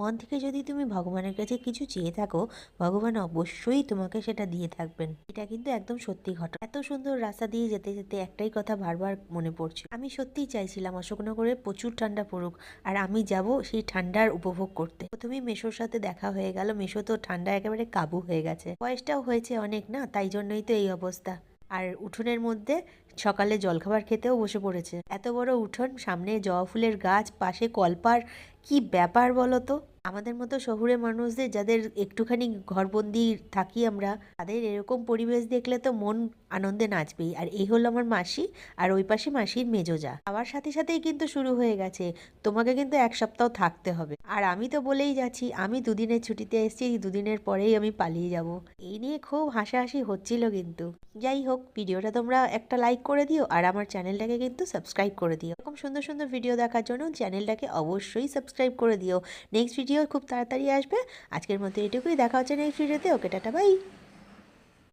মন থেকে যদি তুমি ভগবানের কাছে কিছু চেয়ে থাকো, ভগবান অবশ্যই তোমাকে সেটা দিয়ে থাকবেন। এটা কিন্তু একদম সত্যি ঘটনা। এত সুন্দর রাস্তা দিয়ে যেতে যেতে একটাই কথা বারবার মনে পড়ছে, আমি সত্যিই চাইছিলাম অশোকনগরে প্রচুর ঠান্ডা পড়ুক আর আমি যাব সেই ঠান্ডার উপভোগ করতে। প্রথমেই মেসোর সাথে দেখা হয়ে গেল। মেসো তো ঠান্ডা একেবারে কাবু হয়ে গেছে, বয়সটাও হয়েছে অনেক না, তাই জন্যই তো এই অবস্থা। আর উঠোনের মধ্যে সকালে জলখাবার খেতেও বসে পড়েছে। এত বড় উঠোন, সামনে জবা ফুলের গাছ, পাশে কলপার, কি ব্যাপার বলো তো। আমাদের মতো শহুরে মানুষদের, যাদের একটুখানি ঘরবন্দি থাকি আমরা, তাদের এরকম পরিবেশ দেখলে তো মন আনন্দে নাচবেই। আর এই হলো আমার মাসি, আর ওই পাশে মাসির মেজোজা। আবার সাথে সাথেই কিন্তু শুরু হয়ে গেছে, তোমাকে কিন্তু 1 সপ্তাহ থাকতে হবে। আর আমি তো বলেই যাচ্ছি আমি দুদিনের ছুটিতে এসেছি, দুদিনের পরেই আমি পালিয়ে যাব। এই নিয়ে খুব হাসাহাসি হচ্ছিল কিন্তু। যাই হোক, ভিডিওটা তোমরা একটা লাইক করে দিও আর আমার চ্যানেলটাকে কিন্তু সাবস্ক্রাইব করে দিও। এরকম সুন্দর সুন্দর ভিডিও দেখার জন্য চ্যানেলটাকে অবশ্যই সাবস্ক্রাইব করে দিও। নেক্সট ভিডিও খুব তাড়াতাড়ি আসবে। আজকের মতো এটুকুই, দেখা হচ্ছে নেক্সট ভিডিওতে। ওকে, টাটা, বাই।